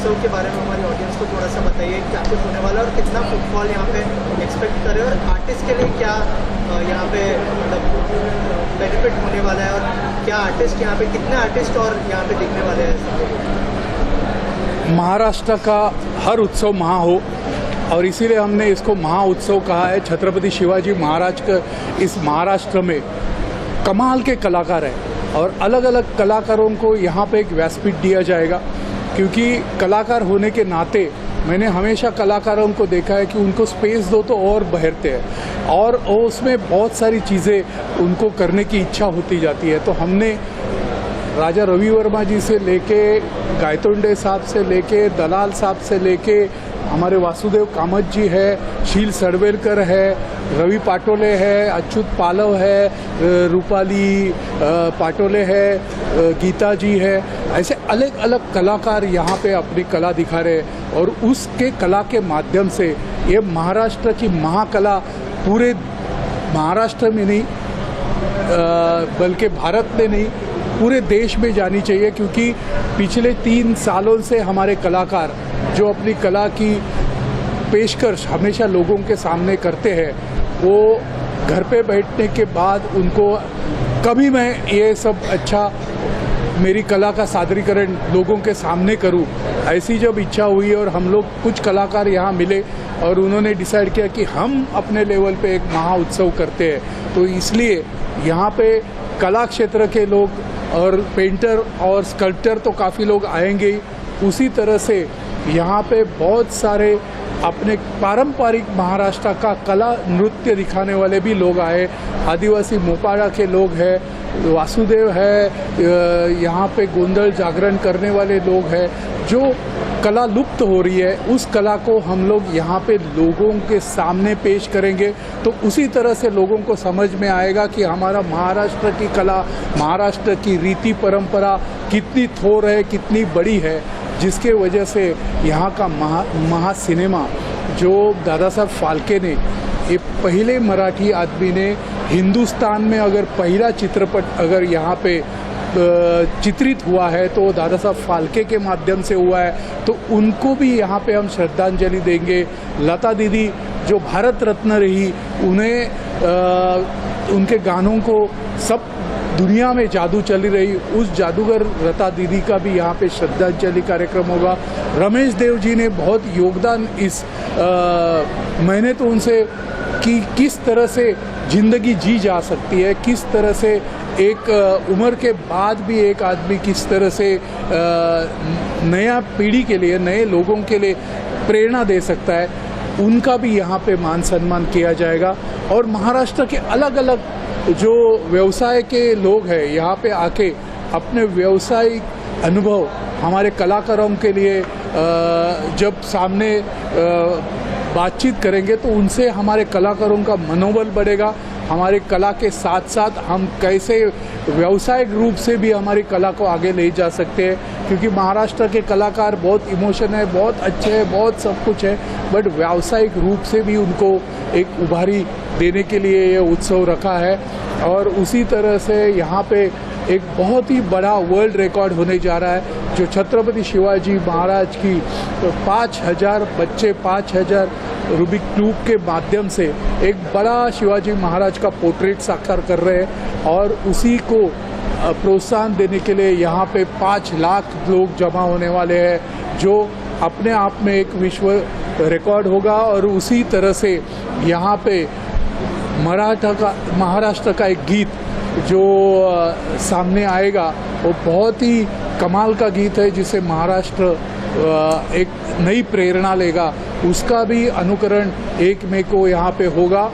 उत्सव के बारे में हमारी ऑडियंस को थोड़ा सा बताइए, क्या कुछ होने वाला है और कितना फुटफॉल यहाँ पे एक्सपेक्ट करें, और आर्टिस्ट के लिए क्या यहाँ पे मतलब बेनिफिट होने वाला है, और क्या आर्टिस्ट यहाँ पे, कितने आर्टिस्ट और यहाँ पे दिखने वाले हैं। महाराष्ट्र का हर उत्सव महा हो, और इसीलिए हमने इसको महा उत्सव कहा है। छत्रपति शिवाजी महाराज का इस महाराष्ट्र में कमाल के कलाकार हैं, और अलग अलग कलाकारों को यहाँ पे एक व्यासपीठ दिया जाएगा, क्योंकि कलाकार होने के नाते मैंने हमेशा कलाकारों को देखा है कि उनको स्पेस दो तो और बहरते हैं, और उसमें बहुत सारी चीज़ें उनको करने की इच्छा होती जाती है। तो हमने राजा रवि वर्मा जी से लेके गायतोंडे साहब से लेके दलाल साहब से लेके हमारे वासुदेव कामत जी है, शील सड़वेलकर है, रवि पाटोले है, अच्युत पालव है, रूपाली पाटोले है, गीता जी है, ऐसे अलग अलग कलाकार यहाँ पे अपनी कला दिखा रहे हैं। और उसके कला के माध्यम से ये महाराष्ट्र की महाकला पूरे महाराष्ट्र में नहीं बल्कि भारत में नहीं पूरे देश में जानी चाहिए, क्योंकि पिछले 3 सालों से हमारे कलाकार जो अपनी कला की पेशकश हमेशा लोगों के सामने करते हैं, वो घर पे बैठने के बाद उनको कभी मैं ये सब अच्छा मेरी कला का सादरीकरण लोगों के सामने करूं, ऐसी जब इच्छा हुई और हम लोग कुछ कलाकार यहाँ मिले और उन्होंने डिसाइड किया कि हम अपने लेवल पे एक महा उत्सव करते हैं, तो इसलिए यहाँ पे कला क्षेत्र के लोग और पेंटर और स्कल्पटर तो काफ़ी लोग आएंगे ही, उसी तरह से यहाँ पे बहुत सारे अपने पारंपरिक महाराष्ट्र का कला नृत्य दिखाने वाले भी लोग आए। आदिवासी मोपाड़ा के लोग हैं, वासुदेव है, यहाँ पे गोंधल जागरण करने वाले लोग हैं। जो कला लुप्त हो रही है उस कला को हम लोग यहाँ पे लोगों के सामने पेश करेंगे, तो उसी तरह से लोगों को समझ में आएगा कि हमारा महाराष्ट्र की कला, महाराष्ट्र की रीति परंपरा कितनी थोर है, कितनी बड़ी है, जिसके वजह से यहाँ का महा सिनेमा जो दादा साहब फाल्के ने, ये पहले मराठी आदमी ने हिंदुस्तान में अगर पहला चित्रपट अगर यहाँ पे चित्रित हुआ है तो दादा साहब फाल्के के माध्यम से हुआ है, तो उनको भी यहाँ पे हम श्रद्धांजलि देंगे। लता दीदी जो भारत रत्न रही, उन्हें उनके गानों को सब दुनिया में जादू चली रही, उस जादूगर लता दीदी का भी यहाँ पे श्रद्धांजलि कार्यक्रम होगा। रमेश देव जी ने बहुत योगदान इस मैंने तो उनसे कि किस तरह से ज़िंदगी जी जा सकती है, किस तरह से एक उम्र के बाद भी एक आदमी किस तरह से नया पीढ़ी के लिए, नए लोगों के लिए प्रेरणा दे सकता है, उनका भी यहाँ पे मान सम्मान किया जाएगा। और महाराष्ट्र के अलग अलग जो व्यवसाय के लोग हैं यहाँ पे आके अपने व्यवसायिक अनुभव हमारे कलाकारों के लिए जब सामने बातचीत करेंगे तो उनसे हमारे कलाकारों का मनोबल बढ़ेगा। हमारी कला के साथ साथ हम कैसे व्यावसायिक रूप से भी हमारी कला को आगे ले जा सकते हैं, क्योंकि महाराष्ट्र के कलाकार बहुत इमोशन है, बहुत अच्छे हैं, बहुत सब कुछ है, बट व्यावसायिक रूप से भी उनको एक उभारी देने के लिए ये उत्सव रखा है। और उसी तरह से यहाँ पे एक बहुत ही बड़ा वर्ल्ड रिकॉर्ड होने जा रहा है, जो छत्रपति शिवाजी महाराज की 5000 बच्चे 5000 रूबिक क्यूब के माध्यम से एक बड़ा शिवाजी महाराज का पोर्ट्रेट साकार कर रहे हैं, और उसी को प्रोत्साहन देने के लिए यहाँ पे 5 लाख लोग जमा होने वाले हैं, जो अपने आप में एक विश्व रिकॉर्ड होगा। और उसी तरह से यहाँ पे महाराष्ट्र का एक गीत जो सामने आएगा वो बहुत ही कमाल का गीत है, जिसे महाराष्ट्र एक नई प्रेरणा लेगा, उसका भी अनुकरण 1 मई को यहाँ पे होगा।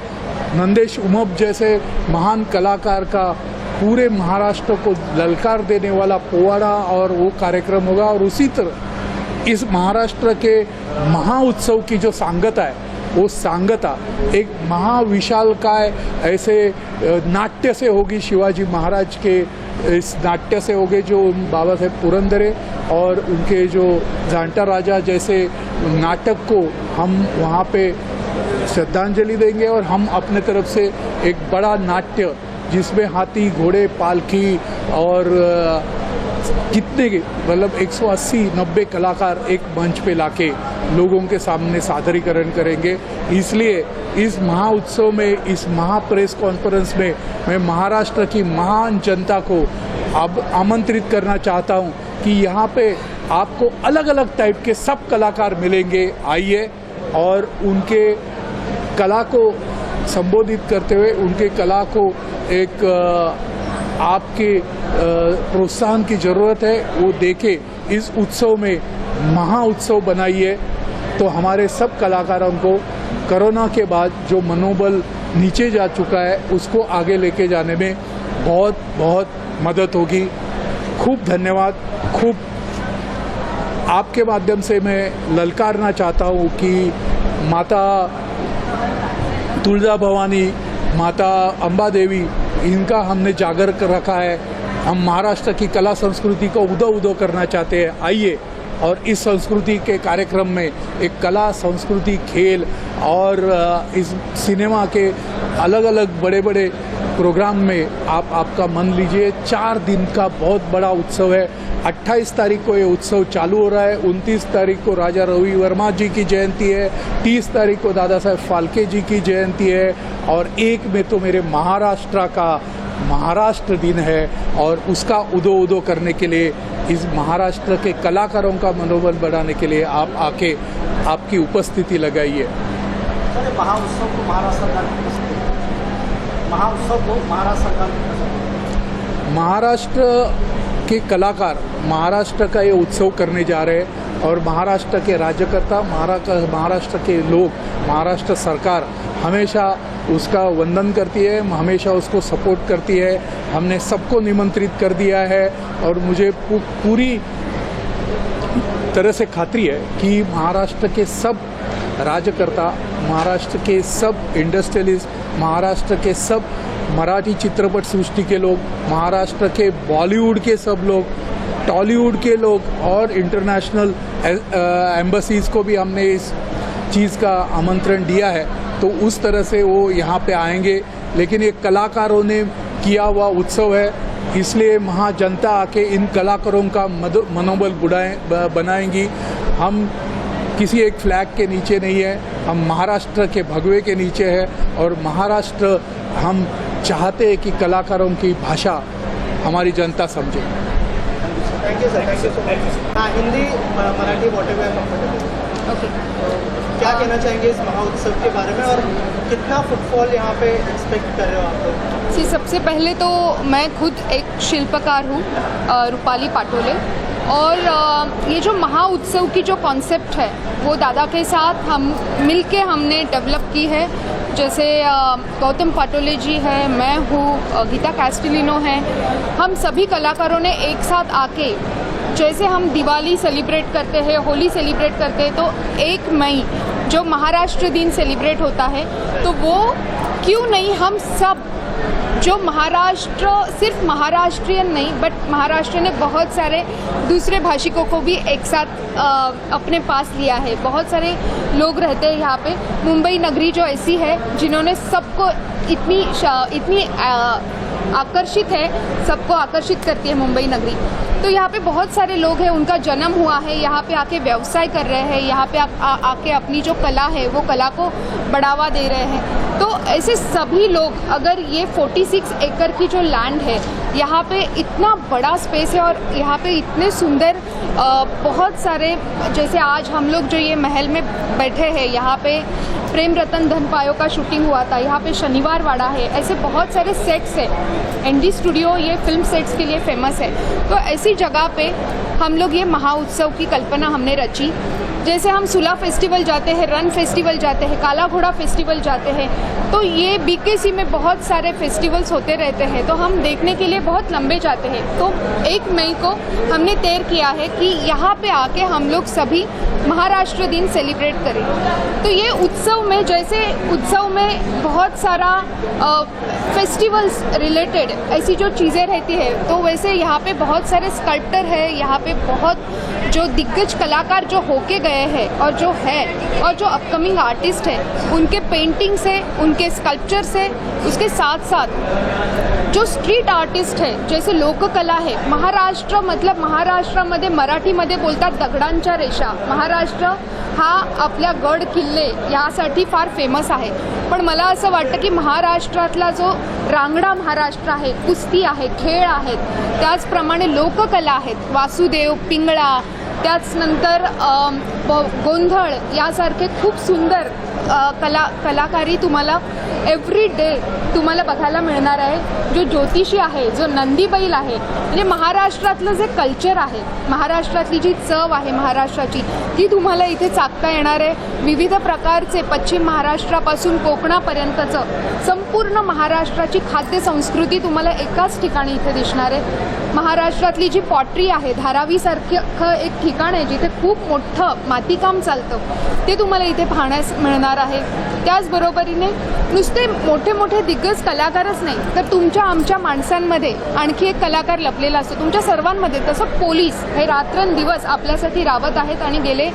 नंदेश उमप जैसे महान कलाकार का पूरे महाराष्ट्र को ललकार देने वाला पोवाड़ा और वो कार्यक्रम होगा। और उसी तरह इस महाराष्ट्र के महा उत्सव की जो सांगता है, वो सांगता एक महाविशालकाय ऐसे नाट्य से होगी, शिवाजी महाराज के इस नाट्य से होगे, जो बाबा साहेब पुरंदरे और उनके जो जांटा राजा जैसे नाटक को हम वहाँ पे श्रद्धांजलि देंगे। और हम अपने तरफ से एक बड़ा नाट्य जिसमें हाथी, घोड़े, पालकी और कितने मतलब 180-90 कलाकार एक मंच पे लाके लोगों के सामने सादरीकरण करेंगे। इसलिए इस महा उत्सव में, इस महा प्रेस कॉन्फ्रेंस में मैं महाराष्ट्र की महान जनता को अब आमंत्रित करना चाहता हूं कि यहाँ पे आपको अलग अलग टाइप के सब कलाकार मिलेंगे। आइए और उनके कला को संबोधित करते हुए उनके कला को एक आपके प्रोत्साहन की ज़रूरत है, वो देखे इस उत्सव में महा उत्सव बनाइए। तो हमारे सब कलाकारों को कोरोना के बाद जो मनोबल नीचे जा चुका है उसको आगे लेके जाने में बहुत बहुत मदद होगी। खूब धन्यवाद। खूब आपके माध्यम से मैं ललकारना चाहता हूँ कि माता तुलजा भवानी, माता अम्बा देवी, इनका हमने जागर कर रखा है। हम महाराष्ट्र की कला संस्कृति को उदो उदो करना चाहते हैं। आइए और इस संस्कृति के कार्यक्रम में एक कला, संस्कृति, खेल और इस सिनेमा के अलग अलग बड़े बड़े प्रोग्राम में आपका मन लीजिए। 4 दिन का बहुत बड़ा उत्सव है। 28 तारीख को ये उत्सव चालू हो रहा है। 29 तारीख को राजा रवि वर्मा जी की जयंती है। 30 तारीख को दादा साहेब फाल्के जी की जयंती है और 1 में तो मेरे महाराष्ट्र का महाराष्ट्र दिन है और उसका उदो उदो करने के लिए इस महाराष्ट्र के कलाकारों का मनोबल बढ़ाने के लिए आप आके आपकी उपस्थिति लगाइए। महाउत्सव को महाराष्ट्र सरकार महाराष्ट्र के कलाकार महाराष्ट्र का ये उत्सव करने जा रहे हैं और महाराष्ट्र के राज्यकर्ता, महाराष्ट्र के लोग, महाराष्ट्र सरकार हमेशा उसका वंदन करती है, हमेशा उसको सपोर्ट करती है। हमने सबको निमंत्रित कर दिया है और मुझे पूरी तरह से खात्री है कि महाराष्ट्र के सब राज्यकर्ता, महाराष्ट्र के सब इंडस्ट्रियलिस्ट, महाराष्ट्र के सब मराठी चित्रपट सृष्टि के लोग, महाराष्ट्र के बॉलीवुड के सब लोग, टॉलीवुड के लोग और इंटरनेशनल एम्बसीज़ को भी हमने इस चीज़ का आमंत्रण दिया है। तो उस तरह से वो यहाँ पे आएंगे। लेकिन ये कलाकारों ने किया हुआ उत्सव है, इसलिए वहाँ जनता आके इन कलाकारों का मनोबल बनाएंगी। हम किसी एक फ्लैग के नीचे नहीं है, हम महाराष्ट्र के भगवे के नीचे है और महाराष्ट्र हम चाहते हैं कि कलाकारों की भाषा हमारी जनता समझे। Thank you sir, thank you so much. हाँ, Hindi Marathi whatever comfortable. Okay, क्या कहना चाहेंगे इस महोत्सव के बारे में और कितना फुटफॉल यहाँ पे एक्सपेक्ट कर रहे हो आप लोग? जी, सबसे पहले तो मैं खुद एक शिल्पकार हूँ, रूपाली पाटोले, और ये जो महा उत्सव की जो कॉन्सेप्ट है वो दादा के साथ हम मिलके हमने डेवलप की है। जैसे गौतम पाटोले जी है, मैं हूँ, गीता कैस्टिलिनो है, हम सभी कलाकारों ने एक साथ आके, जैसे हम दिवाली सेलिब्रेट करते हैं, होली सेलिब्रेट करते हैं, तो 1 मई जो महाराष्ट्र दिन सेलिब्रेट होता है, तो वो क्यों नहीं हम सब जो महाराष्ट्र, सिर्फ महाराष्ट्रियन नहीं बट महाराष्ट्र ने बहुत सारे दूसरे भाषिकों को भी एक साथ अपने पास लिया है। बहुत सारे लोग रहते हैं यहाँ पे। मुंबई नगरी जो ऐसी है जिन्होंने सबको इतनी आकर्षित है, सबको आकर्षित करती है मुंबई नगरी। तो यहाँ पे बहुत सारे लोग हैं, उनका जन्म हुआ है, यहाँ पे आके व्यवसाय कर रहे हैं, यहाँ पे आके अपनी जो कला है वो कला को बढ़ावा दे रहे हैं। तो ऐसे सभी लोग, अगर ये 46 एकड़ की जो लैंड है, यहाँ पे इतना बड़ा स्पेस है और यहाँ पे इतने सुंदर बहुत सारे, जैसे आज हम लोग जो ये महल में बैठे हैं, यहाँ पे प्रेम रतन धन पायो का शूटिंग हुआ था, यहाँ पे शनिवार वाड़ा है, ऐसे बहुत सारे सेट्स हैं। एनडी स्टूडियो ये फिल्म सेट्स के लिए फेमस है। तो ऐसी जगह पे हम लोग ये महा उत्सव की कल्पना हमने रची। जैसे हम सुला फेस्टिवल जाते हैं, रन फेस्टिवल जाते हैं, काला घोड़ा फेस्टिवल जाते हैं, तो ये बीकेसी में बहुत सारे फेस्टिवल्स होते रहते हैं, तो हम देखने के लिए बहुत लंबे जाते हैं। तो 1 मई को हमने तय किया है कि यहाँ पे आके हम लोग सभी महाराष्ट्र दिन सेलिब्रेट करें। तो ये उत्सव में, जैसे उत्सव में बहुत सारा फेस्टिवल्स रिलेटेड ऐसी जो चीज़ें रहती है, तो वैसे यहाँ पे बहुत सारे स्कल्प्टर है, यहाँ पे बहुत जो दिग्गज कलाकार जो होके गए हैं और जो है और जो अपकमिंग आर्टिस्ट है, उनके पेंटिंग से, उनके स्कल्पचर से, उसके साथ साथ जो स्ट्रीट आर्टिस्ट है, जैसे लोककला है, महाराष्ट्र मतलब महाराष्ट्रामध्ये मराठीमध्ये बोलतात दगडांच्या रेषा. महाराष्ट्र हा आपल्या गड किल्ले यासाठी फार फेमस आहे. पण मला असं वाटतं की महाराष्ट्रातला जो रांगडा महाराष्ट्र आहे, कुस्ती आहे, खेळ आहेत, त्याचप्रमाणे लोककला आहेत, वासुदेव, पिंगळा, त्याचनंतर गोंधळ यासारखे खूप सुंदर कलाकारी तुम्हाला एव्हरी डे तुम्हाला बघायला मिळणार आहे. जो ज्योतिषी आहे, जो नंदी बैल आहे, म्हणजे महाराष्ट्रातलं जे कल्चर आहे, महाराष्ट्रातली जी चव आहे महाराष्ट्राची, ती तुम्हाला इथे चाकता येणार आहे. विविध प्रकारचे पश्चिम महाराष्ट्रापासून कोकणापर्यंतचं संपूर्ण महाराष्ट्राची खाद्य संस्कृती तुम्हाला एकाच ठिकाणी इथे दिसणार आहे. महाराष्ट्रातली जी पॉटरी आहे, धारावीसारखं एक ठिकाण आहे जिथे खूप मोठं मातीकाम चालतं, ते तुम्हाला इथे पाहण्यास मिळणार आहे. त्याचबरोबरीने नुसते मोठे मोठे दिग्गज कलाकारच नाही, तर तुमच्या आमच्या माणसांमध्ये आणखी एक कलाकार लपलेला असतो, तुमच्या सर्वांमध्ये. तसं पोलीस हे रात्रंदिवस आपल्यासाठी राबत आहेत आणि गेले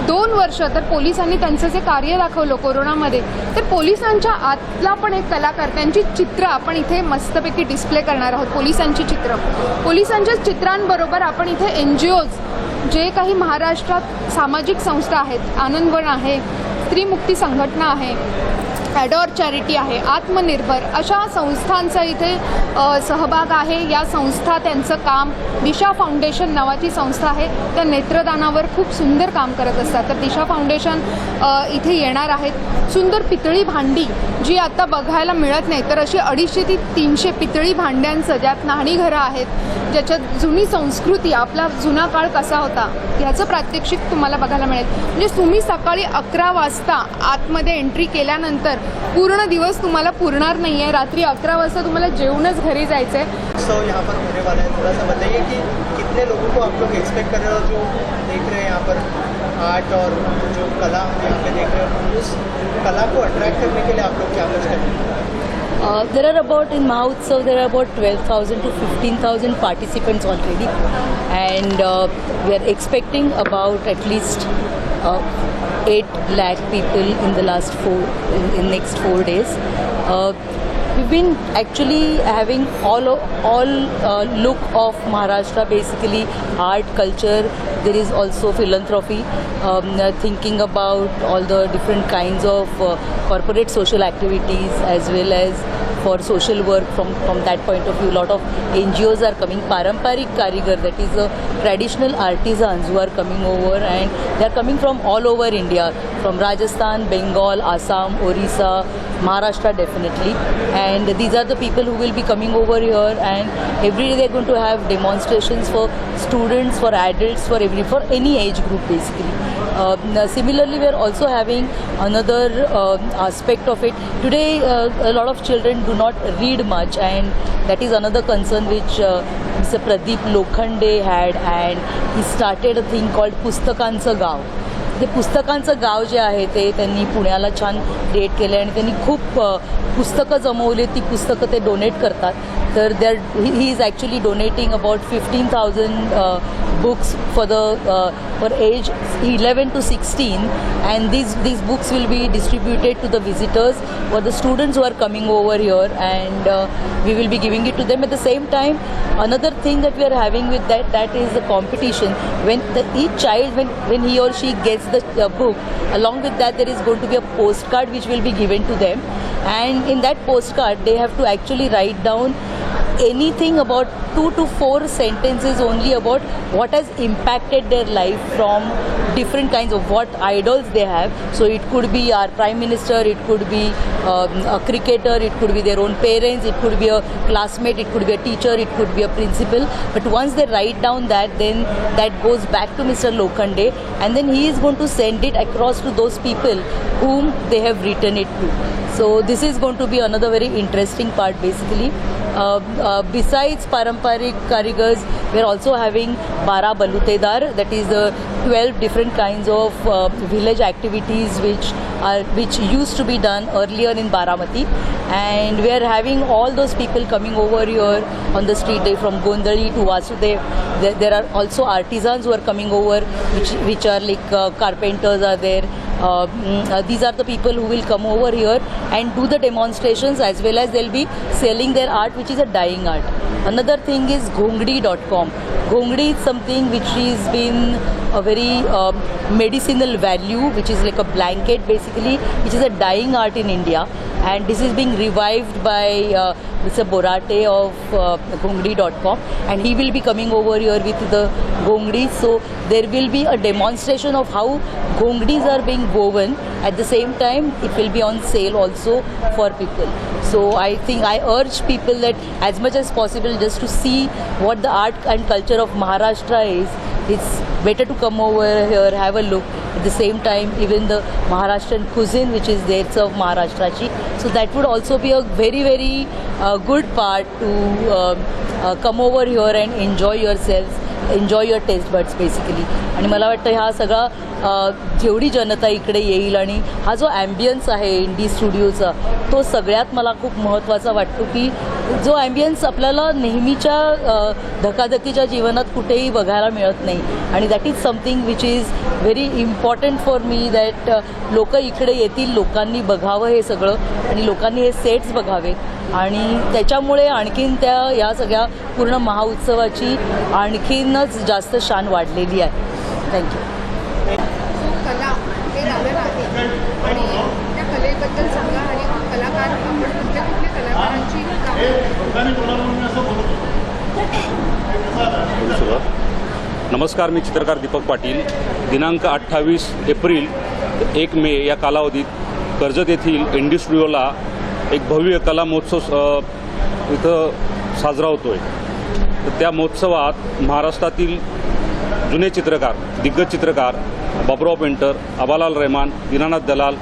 2 वर्ष तर पोलिसांनी त्यांचं जे कार्य दाखवलं कोरोनामध्ये, तर पोलिसांच्या आतला पण एक कलाकार, त्यांची चित्र आपण इथे मस्तपैकी डिस्प्ले करणार आहोत. पोलिसांची चित्र, पोलिसांच्या चित्रांबरोबर आपण इथे NGOज जे काही महाराष्ट्रात सामाजिक संस्था आहेत, आनंदवन आहे, स्त्रीमुक्ती संघटना आहे, ॲडॉर चॅरिटी आहे, आत्मनिर्भर, अशा संस्थांचा इथे सहभाग आहे. या संस्था त्यांचं काम, दिशा फाउंडेशन नावाची संस्था आहे, त्या नेत्रदानावर खूप सुंदर काम करत असतात. तर दिशा फाउंडेशन इथे येणार आहेत. सुंदर पितळी भांडी जी आता बघायला मिळत नाही, तर अशी 250 ते 300 पितळी भांड्यांचं, ज्यात न्हाणीघरं आहेत, ज्याच्यात जुनी संस्कृती, आपला जुना काळ कसा होता ह्याचं प्रात्यक्षिक तुम्हाला बघायला मिळेल. म्हणजे तुम्ही सकाळी 11 वाजता आतमध्ये एंट्री केल्यानंतर पूर्ण दिवस तुम्हाला पुरणार नाही आहे. रात्री 11 वाजता तुम्हाला जेवूनच घरी जायचं आहे. उत्सव यहाँ पर होने वाला है, थोड़ा सा बताइए कि कितने लोगों को आप लोग एक्सपेक्ट कर रहे हो जो देख रहे हैं यहाँ पर आर्ट और जो कला यहाँ पे देख रहे हो, उस कला को अट्रैक्ट करने के लिए आप लोग क्या कुछ करेंगे? There are about, in Mahotsav, there are about 12,000 to 15,000 participants already, and we are expecting about at least 8 lakh people in the next 4 days. We've been actually having all look of Maharashtra, basically art, culture. There is also philanthropy, thinking about all the different kinds of corporate social activities, as well as for social work from that point of view. A lot of NGOs are coming. Paramparik Karigar, that is the traditional artisans who are coming over, and they are coming from all over India, from Rajasthan, Bengal, Assam, Orissa, Maharashtra definitely. And these are the people who will be coming over here, and every day they are going to have demonstrations for students, for adults, for any age group basically. Similarly, we are also having another aspect of it. Today, a lot of children do not read much, and that is another concern which Mr. Pradeep Lokhande had, and he started a thing called पुस्तकांचं गाव. ते पुस्तकांचं गाव जे आहे ते त्यांनी पुण्याला छान create केलं आणि त्यांनी खूप पुस्तकं जमवली. ती पुस्तकं ते डोनेट करतात. तर he is actually donating about 15,000 books for age 11 to 16, and these books will be distributed to the visitors or the students who are coming over here, and we will be giving it to them. At the same time, another thing that we are having with that is the competition. When each child, when he or she gets the book, along with that there is going to be a postcard which will be given to them, and in that postcard they have to actually write down anything about 2 to 4 sentences only about what has impacted their life from different kinds of what idols they have. So it could be our prime minister, it could be a cricketer, it could be their own parents, it could be a classmate, it could be a teacher, it could be a principal. But once they write down that, then that goes back to Mr. Lokhande, and then he is going to send it across to those people whom they have written it to. So this is going to be another very interesting part basically. Besides Paramparik Karigars, we are also having Bara Balutedar, that is the 12 different kinds of village activities which used to be done earlier in Baramati, and we are having all those people coming over here on the street day from Gondali to Vasudev. There are also artisans who are coming over, which are like carpenters are there, these are the people who will come over here and do the demonstrations, as well as they'll be selling their art, which is a dying art. Another thing is Ghongdi.com. Ghongdi is something which has been a very medicinal value, which is like a blanket basically, which is a dying art in India, and this is being revived by Mr. Borate of Ghongdi.com, and he will be coming over here with the Ghongdi. So there will be a demonstration of how Ghongdis are being woven. At the same time, it will be on sale also for people. So I think I urge people that as much as possible, just to see what the art and culture of Maharashtra is, it's better to come over here, have a look. At the same time, even the Maharashtrian cuisine, which is there of Maharashtrachi, so that would also be a very, very good part to come over here and enjoy yourselves, enjoy your taste buds basically. आणि मला वाटतं हा सगळा जेवढी जनता इकडे येईल आणि हा जो ॲम्बियन्स आहे इंडी स्टुडिओचा, तो सगळ्यात मला खूप महत्त्वाचा वाटतो, की जो ॲम्बियन्स आपल्याला नेहमीच्या धकाधकीच्या जीवनात कुठेही बघायला मिळत नाही. आणि that is something which is very important for me, that लोक इकडे येतील, लोकांनी बघावं हे सगळं, आणि लोकांनी हे सेट्स बघावे, आणि त्याच्यामुळे आणखीन या सगळ्या पूर्ण महाउत्सवाची आणखीनच जास्त शान वाढलेली आहे. थँक्यू. कला हे दालन आहे आणि त्या कलेबद्दल सांगा, आणि कलाकार आपण कुठल्या कुठल्या कलाकारांची नमस्कार, मी चित्रकार दीपक पाटील. दिनांक 28 एप्रिल ते 1 मे या कालावधीत कर्जत येथील इंडी स्टुडिओला एक भव्य कला महोत्सव इथं साजरा होतो आहे. तर त्या महोत्सवात महाराष्ट्रातील जुने चित्रकार, दिग्गज चित्रकार बाबुराव पेंटर, आबालाल रहमान, दीनानाथ दलाल,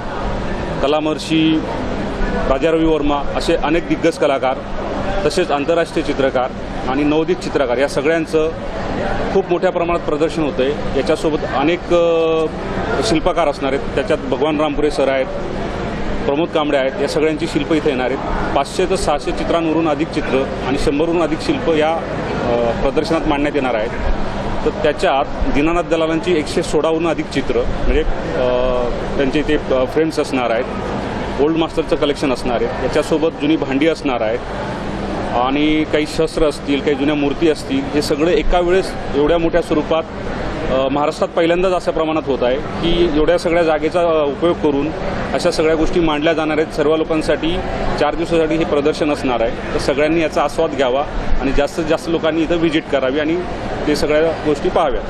कलामहर्षी राजा रवी वर्मा असे अनेक दिग्गज कलाकार, तसेच आंतरराष्ट्रीय चित्रकार आणि नवोदित चित्रकार या सगळ्यांचं खूप मोठ्या प्रमाणात प्रदर्शन होतं आहे. याच्यासोबत अनेक शिल्पकार असणार आहेत. त्याच्यात भगवान रामपुरे सर आहेत, प्रमोद कांबळे आहेत. या सगळ्यांची शिल्प इथे येणार आहेत. 500 ते 600 चित्रांवरून अधिक चित्र आणि 100हून अधिक शिल्प या प्रदर्शनात मांडण्यात येणार आहेत. तर त्याच्यात दीनानाथ दलालांची 116हून अधिक चित्र, म्हणजे त्यांचे ते फ्रेम्स असणार आहेत. ओल्ड मास्टरचं कलेक्शन असणार आहे. याच्यासोबत जुनी भांडी असणार आहेत आणि काही शस्त्र असतील, काही जुन्या मूर्ती असतील. हे सगळं एका वेळेस एवढ्या मोठ्या स्वरूपात महाराष्ट्रात पहिल्यांदाच अशा प्रमाणात होत आहे की एवढ्या सगळ्या जागेचा उपयोग करून अशा सगळ्या गोष्टी मांडल्या जाणार आहेत. सर्व लोकांसाठी 4 दिवसासाठी हे प्रदर्शन असणार आहे. तर सगळ्यांनी याचा आस्वाद घ्यावा आणि जास्तीत जास्त लोकांनी इथं व्हिजिट करावी आणि ते सगळ्या गोष्टी पाहाव्यात.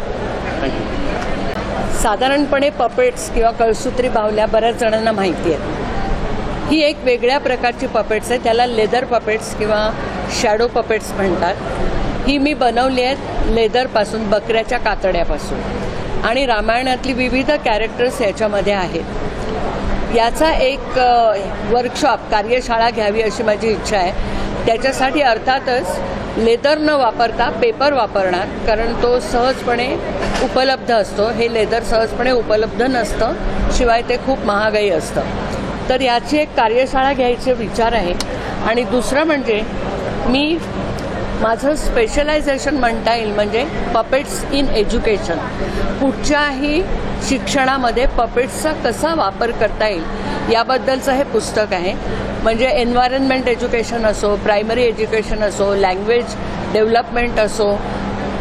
थँक्यू. साधारणपणे पपेट्स किंवा कळसूत्री बाहुल्या बऱ्याच जणांना माहिती आहेत. ही एक वेगळ्या प्रकारची पपेट्स आहे. त्याला लेदर पपेट्स किंवा शॅडो पपेट्स म्हणतात. ही मी बनवली आहेत लेदरपासून, बकऱ्याच्या कातड्यापासून, आणि रामायणातली विविध कॅरेक्टर्स याच्यामध्ये आहेत. याचा एक वर्कशॉप, कार्यशाळा घ्यावी अशी माझी इच्छा आहे. त्याच्यासाठी अर्थातच लेदर न वापरता पेपर वापरणार, कारण तो सहजपणे उपलब्ध असतो. हे लेदर सहजपणे उपलब्ध नसतं, शिवाय ते खूप महागाई असतं. तर याची एक कार्यशाळा घ्यायचे विचार आहे. आणि दुसरं म्हणजे मी माझं स्पेशलायझेशन म्हणता येईल म्हणजे पपेट्स इन एज्युकेशन. कुठच्याही शिक्षणामध्ये पपेट्सचा कसा वापर करता येईल याबद्दलचं हे पुस्तक आहे. म्हणजे एन्व्हायरमेंट एज्युकेशन असो, प्रायमरी एज्युकेशन असो, लँग्वेज डेव्हलपमेंट असो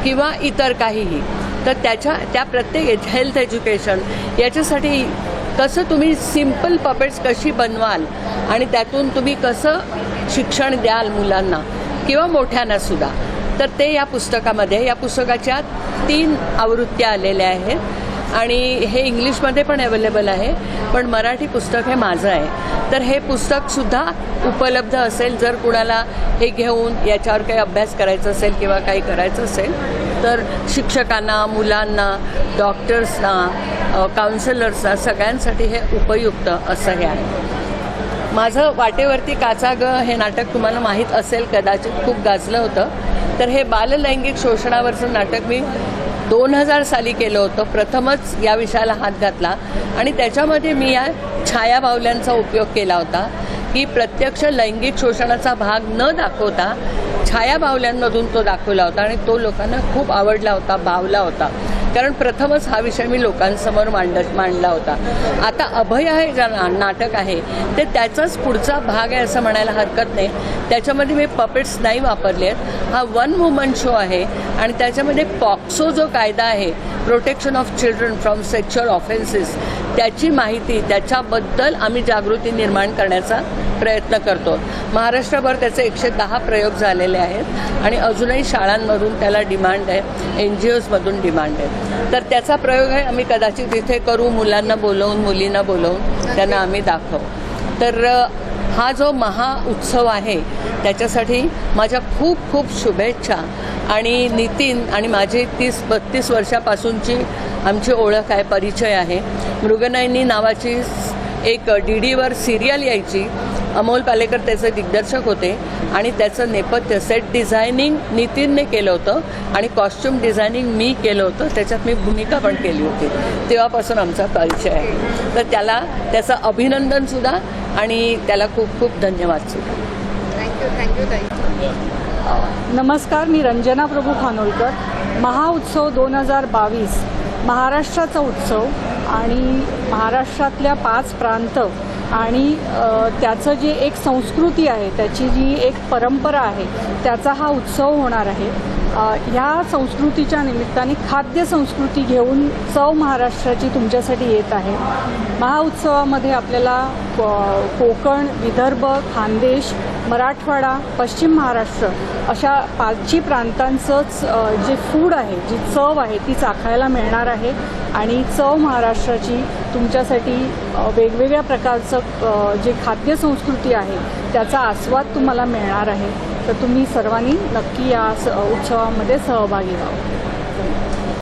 किंवा इतर काहीही. तर त्या प्रत्येक हेल्थ एज्युकेशन याच्यासाठी कसं तुम्ही सिम्पल पपेट्स कशी बनवाल आणि त्यातून तुम्ही कसं शिक्षण द्याल मुलांना किंवा मोठ्यांनासुद्धा, तर ते या पुस्तकामध्ये, या पुस्तकाच्या 3 आवृत्त्या आलेल्या आहेत आणि हे इंग्लिशमध्ये पण अवेलेबल आहे, पण मराठी पुस्तक हे माझं आहे. तर हे पुस्तकसुद्धा उपलब्ध असेल. जर कुणाला हे घेऊन याच्यावर काही अभ्यास करायचा असेल किंवा काही करायचं असेल तर शिक्षकांना, मुलांना, डॉक्टर्सना, काउन्सिलर्सना सगळ्यांसाठी हे उपयुक्त असं हे आहे. माझं वाटेवरती काचा ग हे नाटक तुम्हाला माहीत असेल, कदाचित खूप गाजलं होतं. तर हे बाललैंगिक शोषणावरचं नाटक मी 2000 साली केलं होतं. प्रथमच या विषयाला हात घातला आणि त्याच्यामध्ये मी या छायाबाहुल्यांचा उपयोग केला होता, की प्रत्यक्ष लैंगिक शोषणाचा भाग न दाखवता छायाबाहुल्यांमधून तो दाखवला होता आणि तो लोकांना खूप आवडला होता, भावला होता. कारण प्रथमच हा विषय मी लोकांसमोर मांडला होता. आता अभय आहे नाटक आहे ते त्याचाच पुढचा भाग आहे असं म्हणायला हरकत नाही. त्याच्यामध्ये मी पपेट्स नाही वापरले आहेत. हा वन वुमन शो आहे आणि त्याच्यामध्ये पॉक्सो जो कायदा आहे, protection of children from sexual offences, त्याची माहिती त्याच्याबद्दल आम्ही जागृती निर्माण करण्याचा प्रयत्न करतो. महाराष्ट्रभर त्याचे 110 प्रयोग झालेले आहेत आणि अजूनही शाळांमधून त्याला डिमांड आहे, NGOजमधून डिमांड आहे. तर त्याचा प्रयोग आहे आम्ही कदाचित इथे करू, मुलांना बोलवून मुलींना बोलवून त्यांना आम्ही दाखवू. तर हा जो महाउत्सव आहे त्याच्यासाठी माझ्या खूप खूप शुभेच्छा. आणि नितीन आणि माझी 30-32 वर्षापासूनची आमची ओळख आहे, परिचय आहे. मृगनयनी नावाची एक DDवर सिरियल यायची. अमोल पालेकर त्याचे दिग्दर्शक होते आणि त्याचं नेपथ्य सेट डिझायनिंग नितीनने केलं होतं आणि कॉस्ट्युम डिझायनिंग मी केलं होतं. त्याच्यात मी भूमिका पण केली होती. तेव्हापासून आमचा परिचय आहे. तर त्याला त्याचं अभिनंदनसुद्धा आणि त्याला खूप खूप धन्यवादसुद्धा. थँक्यू ताई. नमस्कार, मी रंजना प्रभू खानोलकर. महाउत्सव 2022 महाराष्ट्राचा उत्सव आणि महाराष्ट्रातल्या 5 प्रांत आणि त्याचं जे एक संस्कृती आहे, त्याची जी एक परंपरा आहे, त्याचा हा उत्सव होणार आहे. ह्या संस्कृतीच्या निमित्ताने खाद्य संस्कृती घेऊन चव महाराष्ट्राची तुमच्यासाठी येत आहे. महाउत्सवामध्ये आपल्याला कोकण, विदर्भ, खानदेश, मराठवाडा, पश्चिम महाराष्ट्र अशा 5 प्रांतांचंच जे फूड आहे, जी चव आहे ती चाखायला मिळणार आहे. आणि चव महाराष्ट्राची तुमच्यासाठी वेगवेगळ्या प्रकारचं जे खाद्य संस्कृती आहे त्याचा आस्वाद तुम्हाला मिळणार आहे. तर तुम्ही सर्वांनी नक्की या उत्सवामध्ये सहभागी व्हावं.